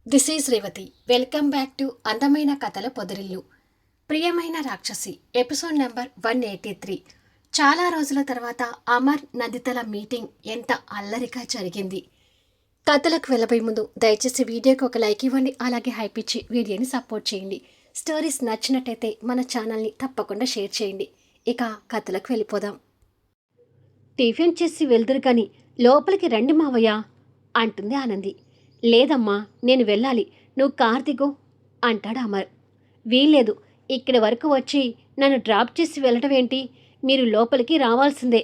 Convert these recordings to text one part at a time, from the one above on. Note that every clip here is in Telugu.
This is Revathi. Welcome back to అందమైన కథల పొదరిల్లు. ప్రియమైన రాక్షసి ఎపిసోడ్ నెంబర్ 183. చాలా రోజుల తర్వాత అమర్ నందితల మీటింగ్ ఎంత అల్లరిగా జరిగింది. కథలకు వెళ్ళబోయే ముందు దయచేసి వీడియోకి ఒక లైక్ ఇవ్వండి, అలాగే హైప్ ఇచ్చి వీడియోని సపోర్ట్ చేయండి. స్టోరీస్ నచ్చినట్టయితే మన ఛానల్ని తప్పకుండా షేర్ చేయండి. ఇక కథలకు వెళ్ళిపోదాం. టిఫిన్ చేసి వెళ్దురు కానీ లోపలికి రండి మావయ్య అంటుంది ఆనంది. లేదమ్మా, నేను వెళ్ళాలి, నువ్వు కార్ దిగు అంటాడు అమర్. వీల్లేదు, ఇక్కడి వరకు వచ్చి నన్ను డ్రాప్ చేసి వెళ్ళటం ఏంటి? మీరు లోపలికి రావాల్సిందే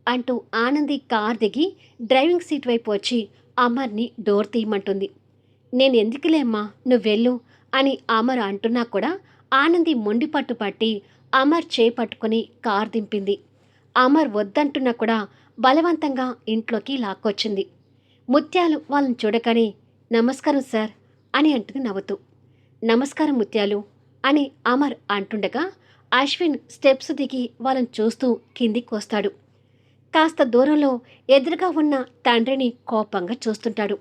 అంటూ ఆనంది కార్ దిగి డ్రైవింగ్ సీట్ వైపు వచ్చి అమర్ని డోర్ తీయమంటుంది. నేను ఎందుకులేమ్మా, నువ్వు వెళ్ళు అని అమర్ అంటున్నా కూడా ఆనంది మొండి పట్టు పట్టి అమర్ చేపట్టుకుని కార్ దింపింది. అమర్ వద్దంటున్నా కూడా బలవంతంగా ఇంట్లోకి లాక్కొచ్చింది. ముత్యాలు వాళ్ళని చూడగానే నమస్కారం సార్ అని అంటుంది నవ్వుతూ. నమస్కారం ముత్యాలు అని అమర్ అంటుండగా అశ్విన్ స్టెప్స్ దిగి వాళ్ళని చూస్తూ కిందికి వస్తాడు. కాస్త దూరంలో ఎదురుగా ఉన్న తండ్రిని కోపంగా చూస్తుంటాడు.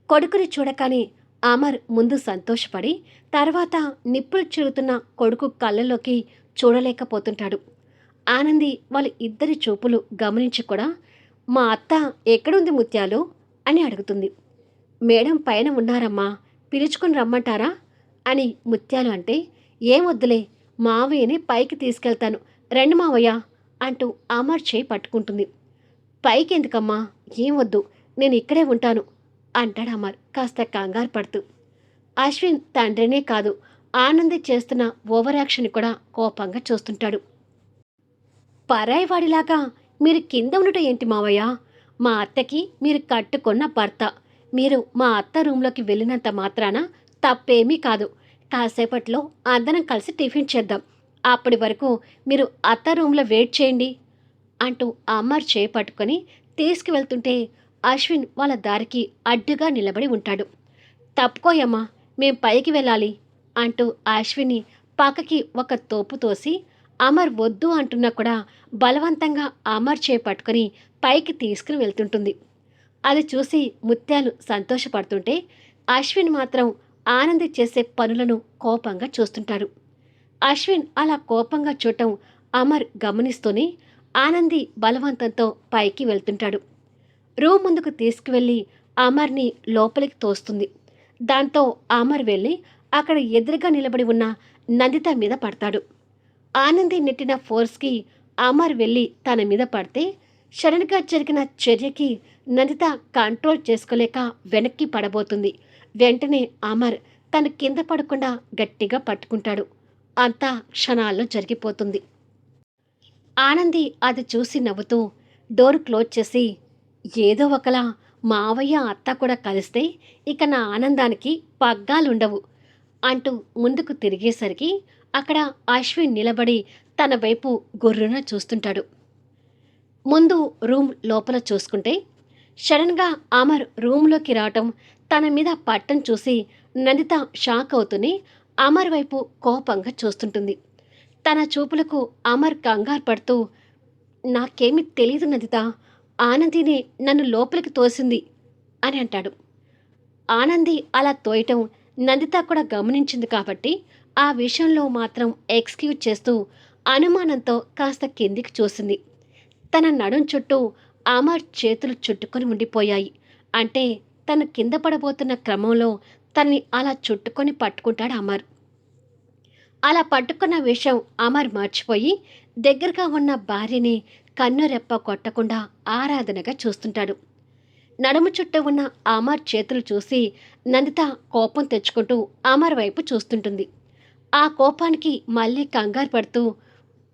కొడుకుని చూడగానే అమర్ ముందు సంతోషపడి తర్వాత నిప్పులు చిరుగుతున్న కొడుకు కళ్ళలోకి చూడలేకపోతుంటాడు. ఆనంది వాళ్ళ ఇద్దరి చూపులు గమనించి కూడా మా అత్త ఎక్కడుంది ముత్యాలు అని అడుగుతుంది. మేడం పైన ఉన్నారమ్మా, పిలుచుకుని రమ్మంటారా అని ముత్యాలు అంటే, ఏమొద్దులే, మావయ్యని పైకి తీసుకెళ్తాను, రండి మావయ్య అంటూ అమర్ చేయి పట్టుకుంటుంది. పైకి ఎందుకమ్మా, ఏం వద్దు, నేను ఇక్కడే ఉంటాను అంటాడు అమర్ కాస్త కంగారు పడుతూ. అశ్విన్ తండ్రినే కాదు, ఆనంది చేస్తున్న ఓవర్ యాక్షన్ కూడా కోపంగా చూస్తుంటాడు. పరాయివాడిలాగా మీరు కింద ఉండటం ఏంటి మావయ్య? మా అత్తకి మీరు కట్టుకున్న భర్త. మీరు మా అత్త రూమ్లోకి వెళ్ళినంత మాత్రాన తప్పేమీ కాదు. కాసేపట్లో అందరం కలిసి టిఫిన్ చేద్దాం. అప్పటి వరకు మీరు అత్త రూమ్లో వెయిట్ చేయండి అంటూ అమర్ చేపట్టుకొని తీసుకువెళ్తుంటే అశ్విన్ వాళ్ళ దారికి అడ్డుగా నిలబడి ఉంటాడు. తప్పుకోయమ్మా, మేం పైకి వెళ్ళాలి అంటూ అశ్విన్ని పక్కకి ఒక తోపు తోసి అమర్ వద్దు అంటున్నా కూడా బలవంతంగా అమర్ చేపట్టుకొని పైకి తీసుకుని వెళ్తుంటుంది. అది చూసి ముత్యాలు సంతోషపడుతుంటే అశ్విన్ మాత్రం ఆనంది చేసే పనులను కోపంగా చూస్తుంటాడు. అశ్విన్ అలా కోపంగా చూడటం అమర్ గమనిస్తూనే ఆనంది బలవంతంతో పైకి వెళ్తుంటాడు. రూమ్ ముందుకు తీసుకువెళ్ళి అమర్ని లోపలికి తోస్తుంది. దాంతో అమర్ వెళ్ళి అక్కడ ఎదురుగా నిలబడి ఉన్న నందిత మీద పడతాడు. ఆనంది నెట్టిన ఫోర్స్కి అమర్ వెళ్ళి తన మీద పడితే సడన్గా జరిగిన చర్యకి నందిత కంట్రోల్ చేసుకోలేక వెనక్కి పడబోతుంది. వెంటనే అమర్ తను కింద పడకుండా గట్టిగా పట్టుకుంటాడు. అంతా క్షణాల్లో జరిగిపోతుంది. ఆనంది అది చూసి నవ్వుతూ డోర్ క్లోజ్ చేసి, ఏదో ఒకలా మావయ్య అత్త కూడా కలిస్తే ఇక నా ఆనందానికి పగ్గాలుండవు అంటూ ముందుకు తిరిగేసరికి అక్కడ అశ్విన్ నిలబడి తన వైపు గుర్రున చూస్తుంటాడు. ముందు రూమ్ లోపల చూసుకుంటే సడన్గా అమర్ రూమ్లోకి రావటం, తన మీద పట్టం చూసి నందిత షాక్ అవుతూనే అమర్ వైపు కోపంగా చూస్తుంటుంది. తన చూపులకు అమర్ కంగారు పడుతూ, నాకేమీ తెలీదు నందిత, ఆనందిని నన్ను లోపలికి తోసింది అని అంటాడు. ఆనంది అలా తోయటం నందిత కూడా గమనించింది కాబట్టి ఆ విషయంలో మాత్రం ఎక్స్క్యూజ్ చేస్తూ అనుమానంతో కాస్త కిందికి చూసింది. తన నడుం చుట్టూ అమర్ చేతులు చుట్టుకొని ఉండిపోయాయి. అంటే తను కింద పడబోతున్న క్రమంలో తనని అలా చుట్టుకొని పట్టుకుంటాడు అమర్. అలా పట్టుకున్న విషయం అమర్ మర్చిపోయి దగ్గరగా ఉన్న భార్యని కన్నురెప్ప కొట్టకుండా ఆరాధనగా చూస్తుంటాడు. నడుము చుట్టూ ఉన్న అమర్ చేతులు చూసి నందిత కోపం తెచ్చుకుంటూ అమర్ వైపు చూస్తుంటుంది. ఆ కోపానికి మళ్ళీ కంగారు పడుతూ,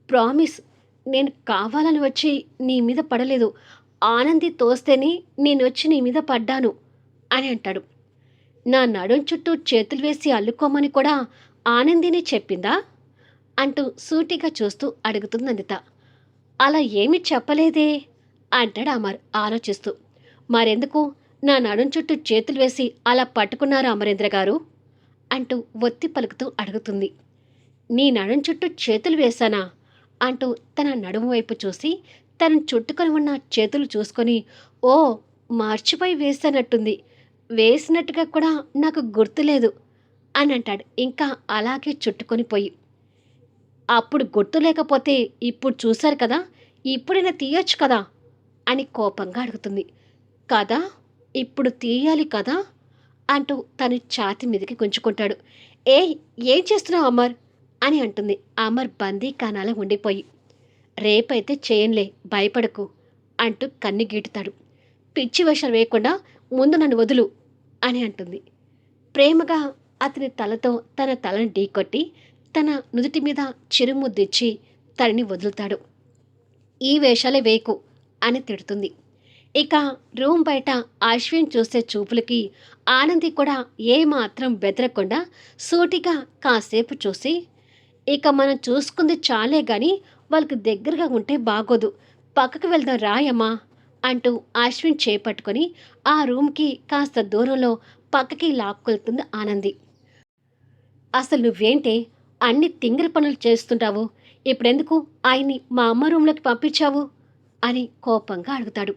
ప్రామిస్, నేను కావాలని వచ్చి నీ మీద పడలేదు, ఆనంది తోస్తేనే నేను వచ్చి నీ మీద పడ్డాను అని అంటాడు. నా నడుం చుట్టూ చేతులు వేసి అల్లుకోమని కూడా ఆనందినే చెప్పిందా అంటూ సూటిగా చూస్తూ అడుగుతుంది నందిత. అలా ఏమీ చెప్పలేదే అంటాడు అమర్ ఆలోచిస్తూ. మరెందుకు నా నడుం చుట్టూ చేతులు వేసి అలా పట్టుకున్నారు అమరేంద్ర గారు అంటూ ఒత్తి పలుకుతూ అడుగుతుంది. నీ నడుం చుట్టూ చేతులు వేశానా అంటూ తన నడుము వైపు చూసి తనను చుట్టుకొని ఉన్న చేతులు చూసుకొని, ఓ, మర్చిపోయి వేశానట్టుంది, వేసినట్టుగా కూడా నాకు గుర్తులేదు అని అంటాడు. ఇంకా అలాగే చుట్టుకొని పోయి. అప్పుడు గుర్తు లేకపోతే ఇప్పుడు చూశారు కదా! ఇప్పుడైనా తీయొచ్చు కదా! అని కోపంగా అడుగుతుంది. కదా! ఇప్పుడు తీయాలి కదా! అంటూ తను ఛాతీ మీదకి గుంజుకుంటాడు. ఏయ్! ఏం చేస్తున్నావు అమర్? అని అంటుంది. అమర్ బందీఖానాలో ఉండిపోయి. రేపైతే చేయనులే భయపడకు అంటూ కన్ను గీటుతాడు. పిచ్చి వేషాలు వేయకుండా ముందు నన్ను వదులు అని అంటుంది. ప్రేమగా అతని తలతో తన తలని ఢీకొట్టి తన నుదుటి మీద చిరుముద్దిచ్చి తనని వదులుతాడు. ఈ వేషాలే వేయకు అని తిడుతుంది. ఇక రూమ్ బయట అశ్విన్ చూసే చూపులకి ఆనంది కూడా ఏమాత్రం బెదరకుండా సూటిగా కాసేపు చూసి, ఇక మనం చూసుకుంది చాలే గాని వాళ్ళకి దగ్గరగా ఉంటే బాగోదు, పక్కకు వెళ్దాం రాయమ్మా అంటూ అశ్విన్ చేపట్టుకొని ఆ రూమ్కి కాస్త దూరంలో పక్కకి లాక్కెళ్తుంది ఆనంది. అసలు నువ్వేంటే అన్ని తింగరి పనులు చేస్తుంటావు, ఇప్పుడెందుకు ఆయన్ని మా అమ్మ రూమ్లోకి పంపించావు అని కోపంగా అడుగుతాడు.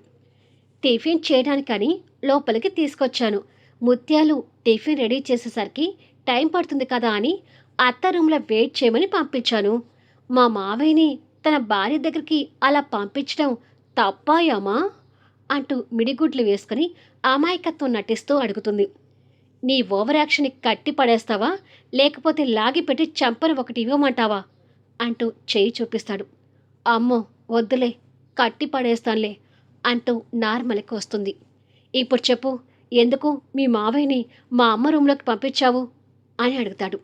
టిఫిన్ చేయడానికని లోపలికి తీసుకొచ్చాను. ముత్యాలు టిఫిన్ రెడీ చేసేసరికి టైం పడుతుంది కదా అని అత్త రూమ్లో వెయిట్ చేయమని పంపించాను. మా మావయ్యని తన భార్య దగ్గరికి అలా పంపించడం తప్పాయామా అంటూ మిడిగుడ్లు వేసుకుని అమాయకత్వం నటిస్తూ అడుగుతుంది. నీ ఓవర్ యాక్షన్ని కట్టి పడేస్తావా, లేకపోతే లాగిపెట్టి చంపని ఒకటి ఇవ్వమంటావా అంటూ చేయి చూపిస్తాడు. అమ్మో వద్దులే, కట్టి పడేస్తానులే అంటూ నార్మల్కి వస్తుంది. ఇప్పుడు చెప్పు, ఎందుకు మీ మావయ్యని మా అమ్మ రూమ్లోకి పంపించావు అని అడుగుతాడు.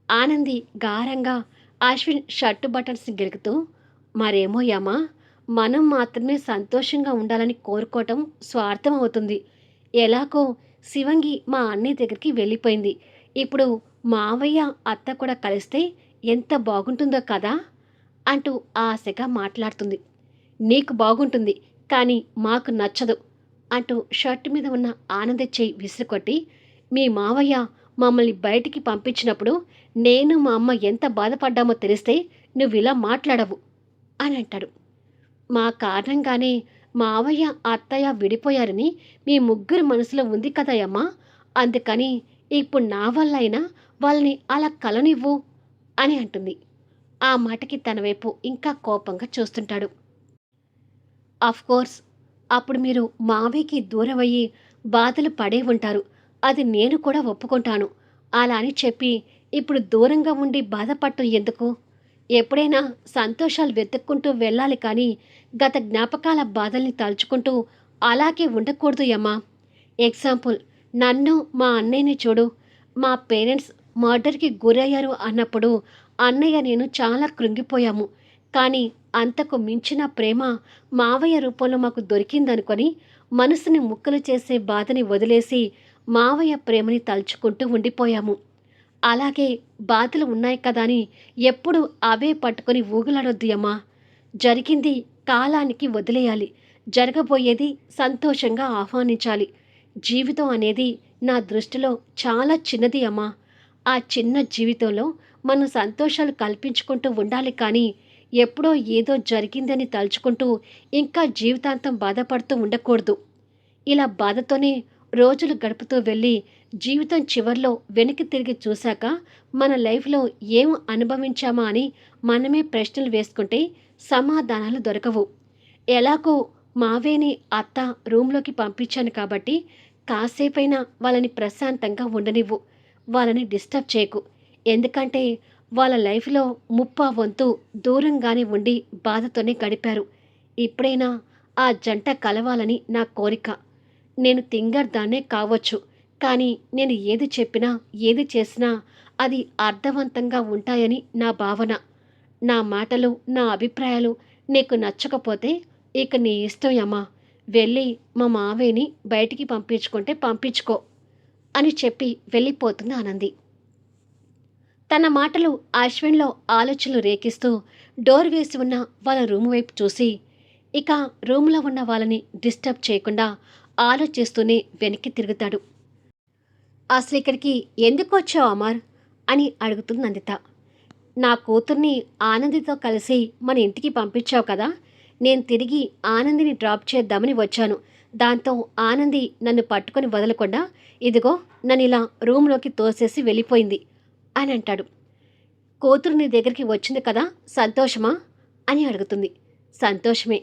ఆనంది గారంగా అశ్విన్ షర్టు బటన్స్ని గెలుకుతూ, మరేమో యమ్మా, మనం మాత్రమే సంతోషంగా ఉండాలని కోరుకోవటం స్వార్థం అవుతుంది. ఎలాగో శివంగి మా అన్నయ్య దగ్గరికి వెళ్ళిపోయింది. ఇప్పుడు మావయ్య అత్త కూడా కలిస్తే ఎంత బాగుంటుందో కదా అంటూ ఆశగా మాట్లాడుతుంది. నీకు బాగుంటుంది, కానీ మాకు నచ్చదు అంటూ షర్టు మీద ఉన్న ఆనంద చేయి విసిరికొట్టి, మీ మావయ్య మమ్మల్ని బయటికి పంపించినప్పుడు నేను మా అమ్మ ఎంత బాధపడ్డామో తెలిస్తే నువ్వు ఇలా మాట్లాడవు అని అంటాడు. మా కారణంగానే మావయ్య అత్తయ్య విడిపోయారని మీ ముగ్గురు మనసులో ఉంది కదయమ్మా, అందుకని ఇప్పుడు నా వల్ల అయినా వాళ్ళని అలా కలనివ్వు అని అంటుంది. ఆ మాటకి తన వైపు ఇంకా కోపంగా చూస్తుంటాడు. కోర్స్ అప్పుడు మీరు మావయ్యకి దూరం అయ్యి బాధలు పడే ఉంటారు, అది నేను కూడా ఒప్పుకుంటాను. అలా అని చెప్పి ఇప్పుడు దూరంగా ఉండి బాధపడటం ఎందుకు? ఎప్పుడైనా సంతోషాలు వెతుక్కుంటూ వెళ్ళాలి కానీ గత జ్ఞాపకాల బాధల్ని తలుచుకుంటూ అలాగే ఉండకూడదు అమ్మా. ఎగ్జాంపుల్, నన్ను మా అన్నయ్యని చూడు. మా పేరెంట్స్ మర్డర్కి గురయ్యారు అన్నప్పుడు అన్నయ్య నేను చాలా కృంగిపోయాము. కానీ అంతకు మించిన ప్రేమ మావయ్య రూపంలో మాకు దొరికిందనుకొని మనసుని ముక్కలు చేసే బాధని వదిలేసి మావయ్య ప్రేమని తలుచుకుంటూ ఉండిపోయాము. అలాగే బాధలు ఉన్నాయి కదా అని ఎప్పుడు అవే పట్టుకొని ఊగులాడొద్దు అమ్మా. జరిగింది కాలానికి వదిలేయాలి, జరగబోయేది సంతోషంగా ఆహ్వానించాలి. జీవితం అనేది నా దృష్టిలో చాలా చిన్నది అమ్మా. ఆ చిన్న జీవితంలో మనం సంతోషాలు కల్పించుకుంటూ ఉండాలి కానీ ఎప్పుడో ఏదో జరిగిందని తలుచుకుంటూ ఇంకా జీవితాంతం బాధపడుతూ ఉండకూడదు. ఇలా బాధతోనే రోజులు గడుపుతూ వెళ్ళి జీవితం చివర్లో వెనక్కి తిరిగి చూశాక మన లైఫ్లో ఏం అనుభవించామా అని మనమే ప్రశ్నలు వేసుకుంటే సమాధానాలు దొరకవు. ఎలాగో మావేని అత్త రూమ్లోకి పంపించాను కాబట్టి కాసేపైనా వాళ్ళని ప్రశాంతంగా ఉండనివ్వు, వాళ్ళని డిస్టర్బ్ చేయకు. ఎందుకంటే వాళ్ళ లైఫ్లో ముప్పావంతు దూరంగానే ఉండి బాధతోనే గడిపారు. ఇప్పుడైనా ఆ జంట కలవాలని నా కోరిక. నేను తింగర్దాన్నే కావచ్చు, కానీ నేను ఏది చెప్పినా ఏది చేసినా అది అర్థవంతంగా ఉంటాయని నా భావన. నా మాటలు నా అభిప్రాయాలు నీకు నచ్చకపోతే ఇక నీ ఇష్టం అమ్మా. వెళ్ళి మా మావయ్యని బయటికి పంపించుకుంటే పంపించుకో అని చెప్పి వెళ్ళిపోతుంది ఆనంది. తన మాటలు అశ్విన్లో ఆలోచనలు రేకిస్తూ డోర్ వేసి ఉన్న వాళ్ళ రూమ్ వైపు చూసి ఇక రూమ్లో ఉన్న వాళ్ళని డిస్టర్బ్ చేయకుండా ఆలోచిస్తూనే వెనక్కి తిరుగుతాడు. అసలు ఇక్కడికి ఎందుకు వచ్చావు అమర్ అని అడుగుతుంది నందిత. నా కూతుర్ని ఆనందితో కలిసి మన ఇంటికి పంపించావు కదా, నేను తిరిగి ఆనందిని డ్రాప్ చేద్దామని వచ్చాను. దాంతో ఆనంది నన్ను పట్టుకొని వదలకుండా ఇదిగో నన్ను ఇలా రూమ్లోకి తోసేసి వెళ్ళిపోయింది అని అంటాడు. కూతురు నీ దగ్గరికి వచ్చింది కదా, సంతోషమా అని అడుగుతుంది. సంతోషమే,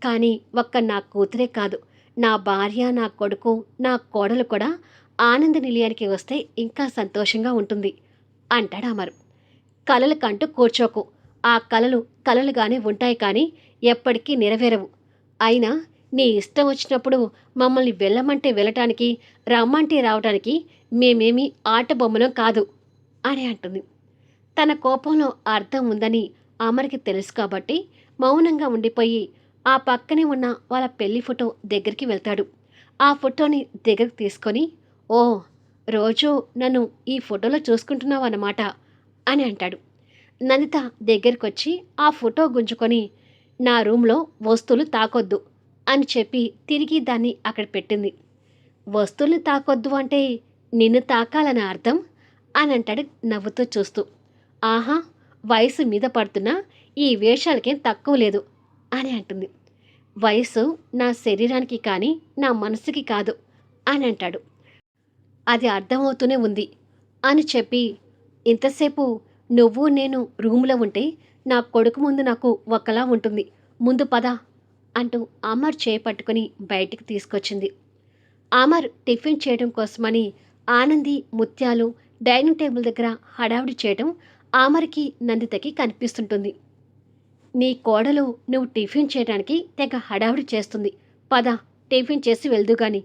కానీ ఒక్క నా కూతురే కాదు, నా భార్య, నా కొడుకు, నా కోడలు కూడా ఆనంద నిలయానికి వస్తే ఇంకా సంతోషంగా ఉంటుంది అంటాడు అమర్. కలలు కంటూ కూర్చోకు, ఆ కలలు కలలుగానే ఉంటాయి కానీ ఎప్పటికీ నెరవేరవు. అయినా నీ ఇష్టం వచ్చినప్పుడు మమ్మల్ని వెళ్ళమంటే వెళ్ళటానికి, రమ్మంటే రావటానికి మేమేమీ ఆట బొమ్మలం కాదు అని అంటుంది. తన కోపంలో అర్థం ఉందని అమర్కి తెలుసు కాబట్టి మౌనంగా ఉండిపోయి ఆ పక్కనే ఉన్న వాళ్ళ పెళ్లి ఫోటో దగ్గరికి వెళ్తాడు. ఆ ఫోటోని దగ్గరికి తీసుకొని, ఓ రోజు నన్ను ఈ ఫోటోలో చూసుకుంటున్నావు అన్నమాట అని అంటాడు. నందిత దగ్గరికొచ్చి ఆ ఫోటో గుంజుకొని నా రూమ్లో వస్తువులు తాకొద్దు అని చెప్పి తిరిగి దాన్ని అక్కడ పెట్టింది. వస్తువుల్ని తాకొద్దు అంటే నిన్ను తాకాలని అర్థం అని అంటాడు నవ్వుతూ చూస్తూ. ఆహా, వయసు మీద పడుతున్నా ఈ వేషాలకేం తక్కువ లేదు అని అంటుంది. వయసు నా శరీరానికి కానీ నా మనసుకి కాదు అని అంటాడు. అది అర్థమవుతూనే ఉంది అని చెప్పి, ఇంతసేపు నువ్వు నేను రూమ్లో ఉంటే నా కొడుకు ముందు నాకు ఒకలా ఉంటుంది, ముందు పద అంటూ అమర్ చేపట్టుకుని బయటికి తీసుకొచ్చింది. అమర్ టిఫిన్ చేయడం కోసమని ఆనంది, ముత్యాలు డైనింగ్ టేబుల్ దగ్గర హడావిడి చేయడం అమర్కి, నందితకి కనిపిస్తుంటుంది. నీ కోడలు నువ్వు టిఫిన్ చేయడానికి తెగ హడావిడి చేస్తుంది, పద టిఫిన్ చేసి వెళ్దుగాని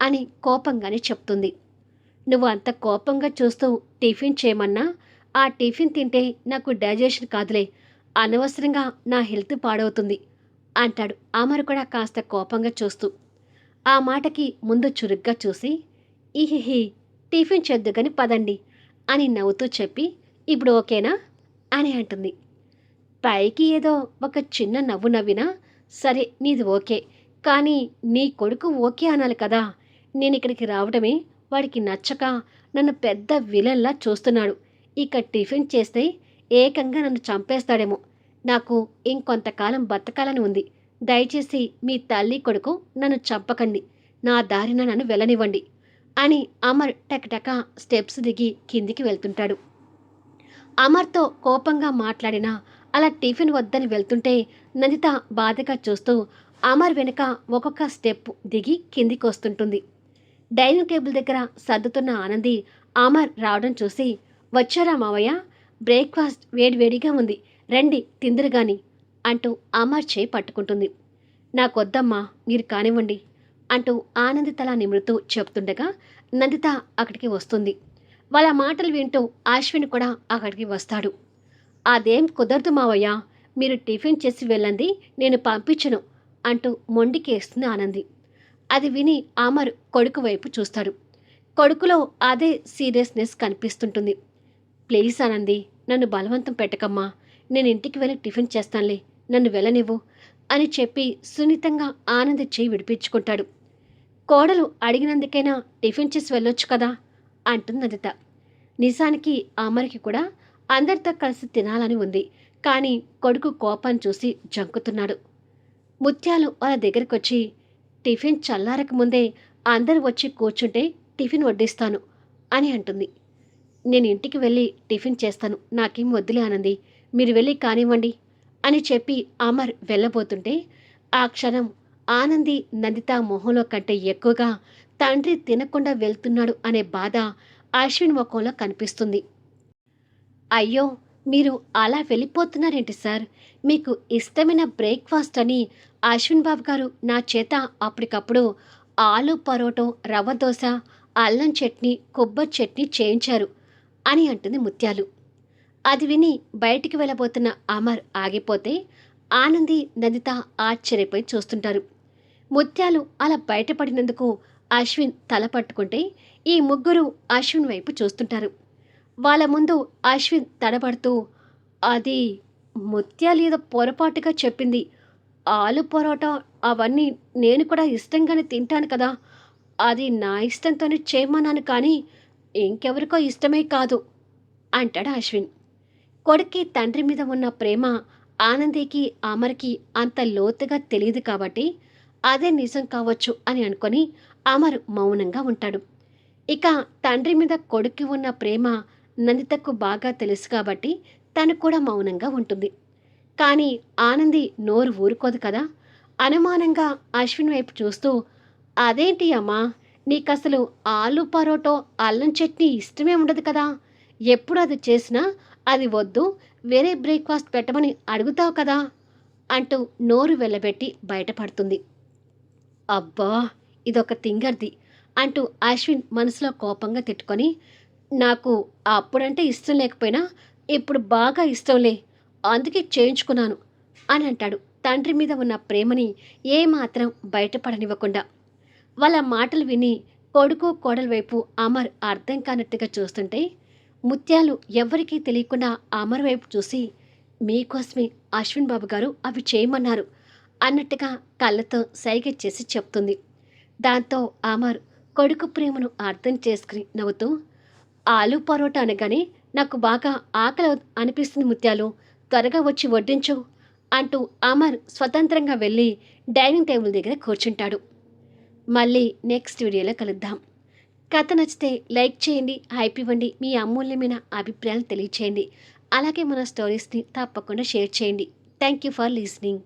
అని కోపంగానే చెప్తుంది. నువ్వు అంత కోపంగా చూస్తూ టిఫిన్ చేయమన్నా ఆ టిఫిన్ తింటే నాకు డైజెషన్ కాదులే, అనవసరంగా నా హెల్త్ పాడవుతుంది అంటాడు అమర్ కూడా కాస్త కోపంగా చూస్తూ. ఆ మాటకి ముందు చురుగ్గా చూసి, ఇహిహి టిఫిన్ చేద్దుగాని పదండి అని నవ్వుతూ చెప్పి, ఇప్పుడు ఓకేనా అని అంటుంది. పైకి ఏదో ఒక చిన్న నవ్వు నవ్వినా, సరే నీది ఓకే, కానీ నీ కొడుకు ఓకే అనాలి కదా. నేను ఇక్కడికి రావడమే వాడికి నచ్చక నన్ను పెద్ద విలన్లా చూస్తున్నాడు. ఇక టిఫిన్ చేస్తే ఏకంగా నన్ను చంపేస్తాడేమో. నాకు ఇంకొంతకాలం బతకాలని ఉంది. దయచేసి మీ తల్లి కొడుకు నన్ను చంపకండి, నా దారిన నన్ను వెళ్ళనివ్వండి అని అమర్ టకటక స్టెప్స్ దిగి కిందికి వెళ్తుంటాడు. అమర్తో కోపంగా మాట్లాడినా అలా టిఫిన్ వద్దని వెళ్తుంటే నందిత బాధగా చూస్తూ అమర్ వెనుక ఒక్కొక్క స్టెప్ దిగి కిందికి వస్తుంటుంది. డైనింగ్ టేబుల్ దగ్గర సర్దుతున్న ఆనంది అమర్ రావడం చూసి, వచ్చారా మావయ్య, బ్రేక్ఫాస్ట్ వేడివేడిగా ఉంది, రండి తిందురుగాని అంటూ అమర్ చేయి పట్టుకుంటుంది. నాకొద్దమ్మా, మీరు కానివ్వండి అంటూ ఆనంది తల నిమురుతూ చెప్తుండగా నందిత అక్కడికి వస్తుంది. వాళ్ళ మాటలు వింటూ అశ్విన్ కూడా అక్కడికి వస్తాడు. అదేం కుదరదు మావయ్య, మీరు టిఫిన్ చేసి వెళ్ళండి, నేను పంపించను అంటూ మొండికేస్తుంది ఆనంది. అది విని అమర్ కొడుకు వైపు చూస్తాడు. కొడుకులో అదే సీరియస్నెస్ కనిపిస్తుంటుంది. ప్లీజ్ ఆనంది, నన్ను బలవంతం పెట్టకమ్మా, నేను ఇంటికి వెళ్ళి టిఫిన్ చేస్తానులే, నన్ను వెళ్ళనివ్వు అని చెప్పి సున్నితంగా ఆనంది చేయి విడిపించుకుంటాడు. కోడలు అడిగినందుకైనా టిఫిన్ చేసి వెళ్ళొచ్చు కదా అంటుంది నందిత. నిజానికి అమర్కి కూడా అందరితో కలిసి తినాలని ఉంది, కానీ కొడుకు కోపాన్ని చూసి జంకుతున్నాడు. ముత్యాలు వాళ్ళ దగ్గరికి వచ్చి, టిఫిన్ చల్లారక ముందే అందరూ వచ్చి కూర్చుంటే టిఫిన్ వడ్డిస్తాను అని అంటుంది. నేను ఇంటికి వెళ్ళి టిఫిన్ చేస్తాను, నాకేం వద్దులే ఆనంది, మీరు వెళ్ళి కానివ్వండి అని చెప్పి అమర్ వెళ్ళబోతుంటే ఆ క్షణం ఆనంది, నందిత మొహంలో కంటే ఎక్కువగా తండ్రి తినకుండా వెళ్తున్నాడు అనే బాధ అశ్విన్ ముఖంలో కనిపిస్తుంది. అయ్యో, మీరు అలా వెళ్ళిపోతున్నారేంటి సార్, మీకు ఇష్టమైన బ్రేక్ఫాస్ట్ అని అశ్విన్ బాబు గారు నా చేత అప్పటికప్పుడు ఆలు పరోటో, రవ్వ దోశ, అల్లం చట్నీ, కొబ్బరి చట్నీ చేయించారు అని అంటుంది ముత్యాలు. అది విని బయటికి వెళ్ళబోతున్న అమర్ ఆగిపోతే ఆనంది, నందిత ఆశ్చర్యపోయి చూస్తుంటారు. ముత్యాలు అలా బయటపడినందుకు అశ్విన్ తల పట్టుకుంటే ఈ ముగ్గురు అశ్విన్ వైపు చూస్తుంటారు. వాళ్ళ ముందు అశ్విన్ తడబడుతూ, అది ముత్యాలు ఏదో పొరపాటుగా చెప్పింది, ఆలు పరోటా అవన్నీ నేను కూడా ఇష్టంగానే తింటాను కదా, అది నా ఇష్టంతోనే చేయమన్నాను కానీ ఇంకెవరికో ఇష్టమే కాదు అంటాడు అశ్విన్. కొడుక్కి తండ్రి మీద ఉన్న ప్రేమ ఆనందికి, అమర్కి అంత లోతుగా తెలియదు కాబట్టి అదే నిజం కావచ్చు అని అనుకొని అమర్ మౌనంగా ఉంటాడు. ఇక తండ్రి మీద కొడుక్కి ఉన్న ప్రేమ నందితకు బాగా తెలుసు కాబట్టి తను కూడా మౌనంగా ఉంటుంది. కానీ ఆనంది నోరు ఊరుకోదు కదా! అనుమానంగా అశ్విన్ వైపు చూస్తూ, "అదేంటి అమ్మా! నీకసలు ఆలు పరోటో, అల్లం చట్నీ ఇష్టమే ఉండదు కదా! ఎప్పుడు అది చేసినా అది వద్దు, వేరే బ్రేక్‌ఫాస్ట్ పెట్టమని అడుగుతావు కదా!" అంటూ నోరు వెళ్ళబెట్టి బయటపడుతుంది. అబ్బా! ఇదొక తింగర్ది అంటూ అశ్విన్ మనసులో కోపంగా తిట్టుకొని, నాకు అప్పుడంటే ఇష్టం లేకపోయినా ఇప్పుడు బాగా ఇష్టంలే. అందుకే చేయించుకున్నాను అని అంటాడు. తండ్రి మీద ఉన్న ప్రేమని ఏమాత్రం బయటపడనివ్వకుండా. వాళ్ళ మాటలు విని కొడుకు, కోడలి వైపు అమర్ అర్థం కానట్టుగా చూస్తుంటే, ముత్యాలు ఎవ్వరికీ తెలియకుండా అమర్ వైపు చూసి, మీకోసమే అశ్విన్ బాబు గారు అవి చేయమన్నారు అన్నట్టుగా కళ్ళతో సైగ చేసి చెప్తుంది. దాంతో అమర్ కొడుకు ప్రేమను అర్థం చేసుకుని నవ్వుతూ, ఆలు పరోటా అనగానే నాకు బాగా ఆకలి అనిపిస్తుంది ముత్యాలు, త్వరగా వచ్చి వడ్డించు అంటూ అమర్ స్వతంత్రంగా వెళ్ళి డైనింగ్ టేబుల్ దగ్గర కూర్చుంటాడు. మళ్ళీ నెక్స్ట్ వీడియోలో కలుద్దాం. కథ నచ్చితే లైక్ చేయండి, హైప్ ఇవ్వండి, మీ అమూల్యమైన అభిప్రాయాలు తెలియచేయండి. అలాగే మన స్టోరీస్ని తప్పకుండా షేర్ చేయండి. Thank you for listening.